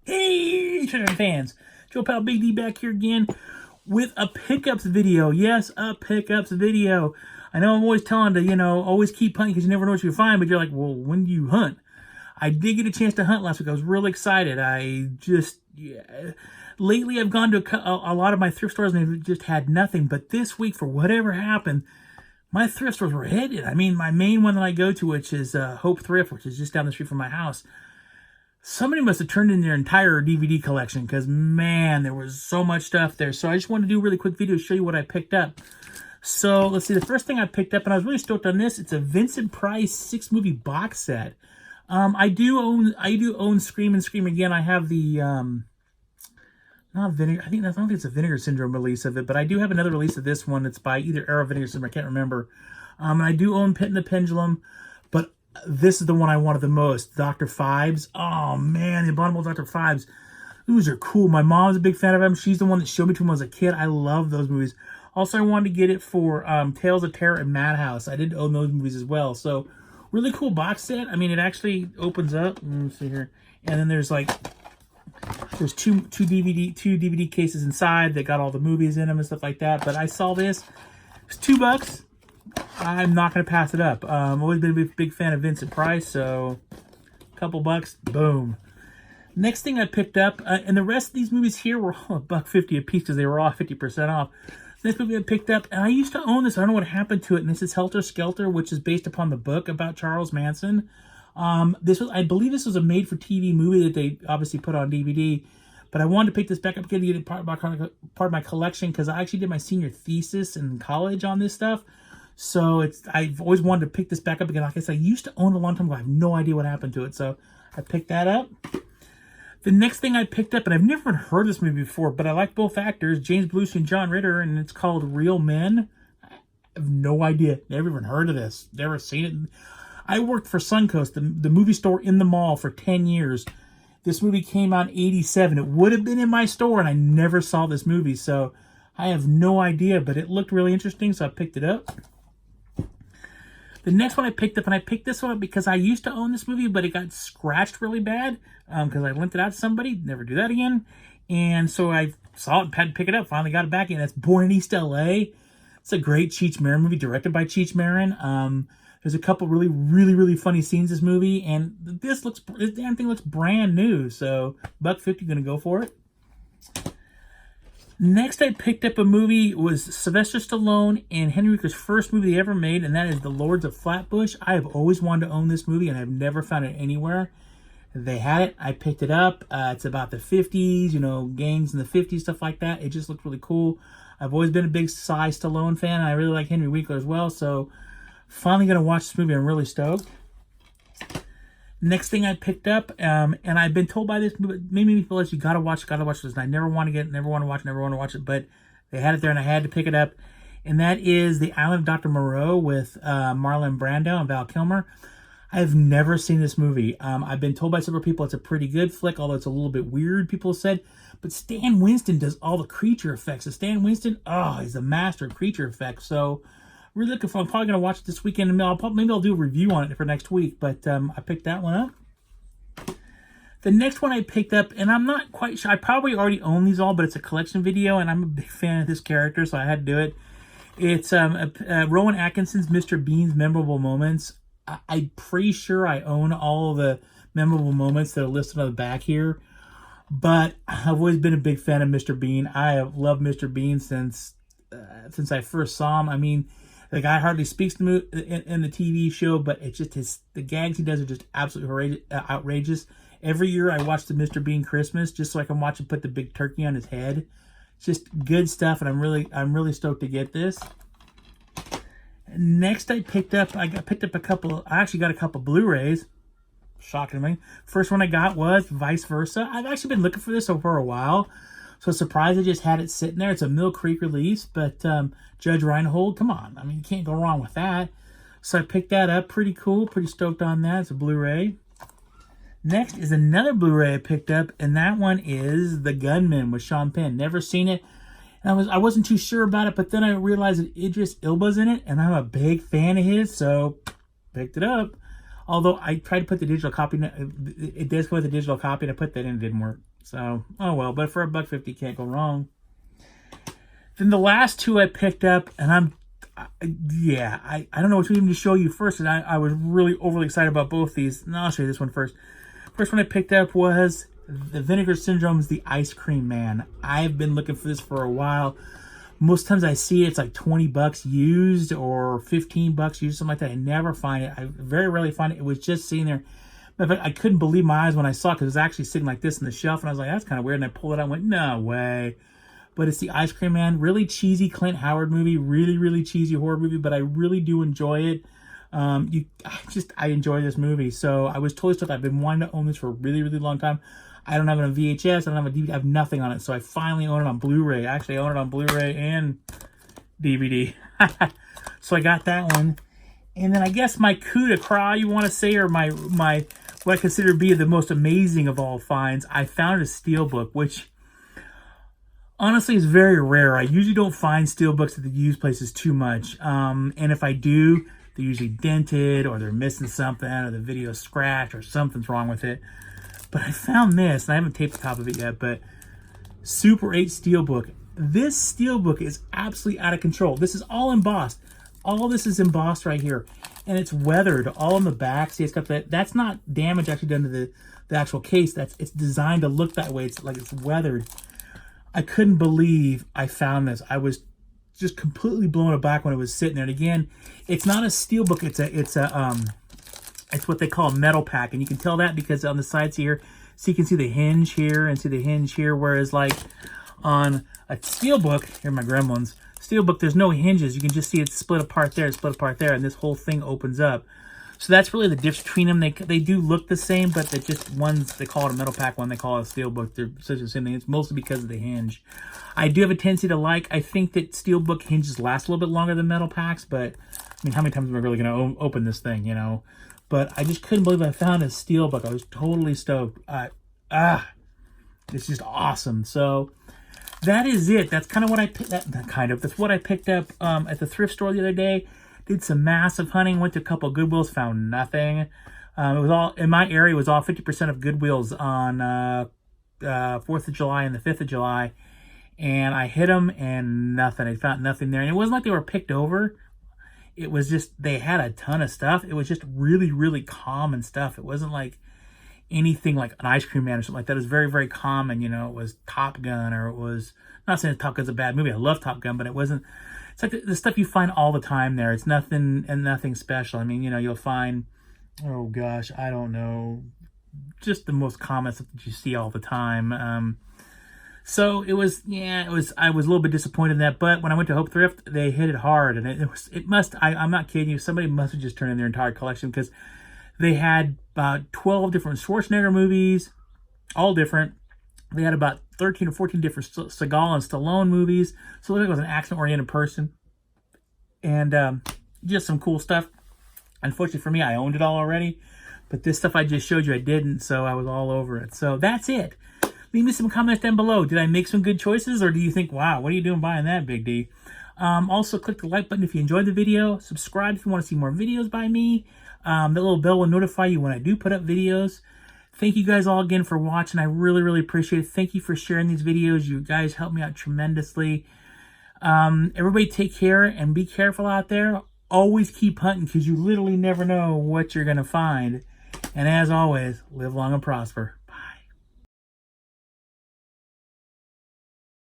Hey, fans. Joe Pal Big D back here again with a pickups video. Yes, a pickups video. I know I'm always telling to, always keep hunting because you never know what you find, but you're like, well, when do you hunt? I did get a chance to hunt last week. I was really excited. Lately I've gone to a lot of my thrift stores and they've just had nothing. But this week, for whatever happened, my thrift stores were headed. I mean, my main one that I go to, which is Hope Thrift, which is just down the street from my house. Somebody must have turned in their entire DVD collection because, man, there was so much stuff there. So I just wanted to do a really quick video to show you what I picked up. So let's see. The first thing I picked up, and I was really stoked on this, it's a Vincent Price 6-movie box set. I do own Scream and Scream Again. I have the not Vinegar. I don't think it's a Vinegar Syndrome release of it, but I do have another release of this one. It's by either Arrow or Vinegar Syndrome. I can't remember. And I do own Pit and the Pendulum, but this is the one I wanted the most. Dr. Phibes. Oh, man, the Abominable Dr. Phibes. Those are cool. My mom's a big fan of them. She's the one that showed me to them when I was a kid. I love those movies. Also, I wanted to get it for Tales of Terror and Madhouse. I did own those movies as well. So, really cool box set. I mean, it actually opens up. Let me see here. And then there's two DVD cases inside that got all the movies in them and stuff like that. But I saw this. It's $2. I'm not going to pass it up. I've always been a big fan of Vincent Price, so a couple bucks, boom. Next thing I picked up, and the rest of these movies here were $1.50 a piece because they were all 50% off. Next movie I picked up, and I used to own this. I don't know what happened to it, and this is Helter Skelter, which is based upon the book about Charles Manson. I believe this was a made-for-TV movie that they obviously put on DVD. But I wanted to pick this back up again to get it part of my collection because I actually did my senior thesis in college on this stuff. So I've always wanted to pick this back up again. Like I said, I used to own it a long time ago. I have no idea what happened to it. So I picked that up. The next thing I picked up, and I've never heard this movie before, but I like both actors, James Belushi and John Ritter, and it's called Real Men. I have no idea. Never even heard of this. Never seen it. I worked for Suncoast, the movie store in the mall, for 10 years. This movie came out in 87. It would have been in my store, and I never saw this movie. So I have no idea, but it looked really interesting, so I picked it up. The next one I picked up, and I picked this one up because I used to own this movie, but it got scratched really bad because I lent it out to somebody. Never do that again. And so I saw it and had to pick it up. Finally got it back in. That's Born in East L.A. It's a great Cheech Marin movie, directed by Cheech Marin. There's a couple really funny scenes in this movie, and this damn thing looks brand new. So $1.50, gonna go for it. Next, I picked up a movie. It was Sylvester Stallone and Henry Winkler's first movie they ever made, and that is The Lords of Flatbush. I have always wanted to own this movie, and I've never found it anywhere. They had it. I picked it up. It's about the 50s, gangs in the 50s, stuff like that. It just looked really cool. I've always been a big Cy Stallone fan, and I really like Henry Winkler as well, so finally going to watch this movie. I'm really stoked. Next thing I picked up, and I've been told by this movie, many people that you gotta watch this. And I never want to watch it, but they had it there and I had to pick it up. And that is The Island of Dr. Moreau with Marlon Brando and Val Kilmer. I have never seen this movie. I've been told by several people it's a pretty good flick, although it's a little bit weird, people said. But Stan Winston does all the creature effects. And Stan Winston, he's a master of creature effects. So really looking for. I'm probably going to watch it this weekend. Maybe I'll do a review on it for next week. But I picked that one up. The next one I picked up, and I'm not quite sure. I probably already own these all, but it's a collection video, and I'm a big fan of this character, so I had to do it. It's Rowan Atkinson's Mr. Bean's Memorable Moments. I'm pretty sure I own all of the memorable moments that are listed on the back here. But I've always been a big fan of Mr. Bean. I have loved Mr. Bean since I first saw him. I mean, the guy hardly speaks in the TV show, but it's just the gags he does are just absolutely outrageous. Every year I watch the Mr. Bean Christmas just so I can watch him put the big turkey on his head. It's just good stuff, and I'm really stoked to get this. Next, I picked up a couple. I actually got a couple Blu-rays. Shockingly, first one I got was Vice Versa. I've actually been looking for this for a while. So surprised I just had it sitting there. It's a Mill Creek release, but Judge Reinhold, come on. I mean, you can't go wrong with that. So I picked that up. Pretty cool. Pretty stoked on that. It's a Blu-ray. Next is another Blu-ray I picked up, and that one is The Gunman with Sean Penn. Never seen it. And I wasn't too sure about it, but then I realized that Idris Elba's in it, and I'm a big fan of his, so picked it up. Although I tried to put the digital copy, it does go with the digital copy, and I put that in, it didn't work. So, oh well, but for $1.50, can't go wrong. Then the last two I picked up, and I don't know what to even show you first, and I was really overly excited about both these. No, I'll show you this one first. First one I picked up was the Vinegar Syndrome's The Ice Cream Man. I've been looking for this for a while. Most times I see it, it's like 20 bucks used or 15 bucks used, something like that. I never find it. I very rarely find it. It was just sitting there. In fact, I couldn't believe my eyes when I saw it because it was actually sitting like this on the shelf, and I was like, that's kind of weird. And I pulled it out and went, no way. But it's The Ice Cream Man. Really cheesy Clint Howard movie. Really, really cheesy horror movie, but I really do enjoy it. I enjoy this movie. So I was totally stuck. I've been wanting to own this for a really, really long time. I don't have it on VHS. I don't have a DVD. I have nothing on it. So I finally own it on Blu-ray. Actually, I own it on Blu-ray and DVD. So I got that one. And then I guess my coup de grace, you want to say, or my what I consider to be the most amazing of all finds, I found a Steelbook, which honestly is very rare. I usually don't find Steelbooks at the used places too much. And if I do, they're usually dented, or they're missing something, or the video's scratched, or something's wrong with it. But I found this, and I haven't taped the top of it yet, but Super 8 Steelbook. This Steelbook is absolutely out of control. This is all embossed. All this is embossed right here. And it's weathered all on the back. See, it's got that. That's not damage actually done to the actual case. It's designed to look that way. It's like it's weathered. I couldn't believe I found this. I was just completely blown aback when it was sitting there. And again, it's not a Steelbook. It's what they call a metal pack, and you can tell that because on the sides here, so you can see the hinge here and see the hinge here, whereas like on a Steelbook, here are my gremlins, Steelbook, there's no hinges. You can just see it split apart there, and this whole thing opens up. So that's really the difference between them. They do look the same, but they're just ones, they call it a metal pack, one they call it a Steelbook. They're such the same thing. It's mostly because of the hinge. I do have a tendency to I think that Steelbook hinges last a little bit longer than metal packs, but I mean, how many times am I really going to open this thing, you know? But I just couldn't believe I found a Steelbook. I was totally stoked. It's just awesome. So that is it. That's kind of what I picked. That's what I picked up at the thrift store the other day. Did some massive hunting. Went to a couple of Goodwills. Found nothing. It was all in my area. It was all 50% of Goodwills on 4th of July and the 5th of July, and I hit them and nothing. I found nothing there, and it wasn't like they were picked over. It was just, they had a ton of stuff. It was just really, really common stuff. It wasn't like anything like an Ice Cream Man or something like that. It was very, very common. You know, it was Top Gun, or it was, not saying Top Gun's a bad movie. I love Top Gun, but it wasn't, it's like the stuff you find all the time there. It's nothing special. I mean, you know, you'll find, oh gosh, I don't know, just the most common stuff that you see all the time. So I was a little bit disappointed in that, but when I went to Hope Thrift, they hit it hard, and I'm not kidding you, somebody must have just turned in their entire collection, because they had about 12 different Schwarzenegger movies, all different. They had about 13 or 14 different Seagal and Stallone movies, so it looked like it was an action-oriented person, and just some cool stuff. Unfortunately for me, I owned it all already, but this stuff I just showed you, I didn't, so I was all over it. So that's it. Leave me some comments down below. Did I make some good choices, or do you think, wow, what are you doing buying that, Big D? Also, click the like button if you enjoyed the video. Subscribe if you want to see more videos by me. The little bell will notify you when I do put up videos. Thank you guys all again for watching. I really, really appreciate it. Thank you for sharing these videos. You guys help me out tremendously. Everybody take care and be careful out there. Always keep hunting, because you literally never know what you're going to find. And as always, live long and prosper.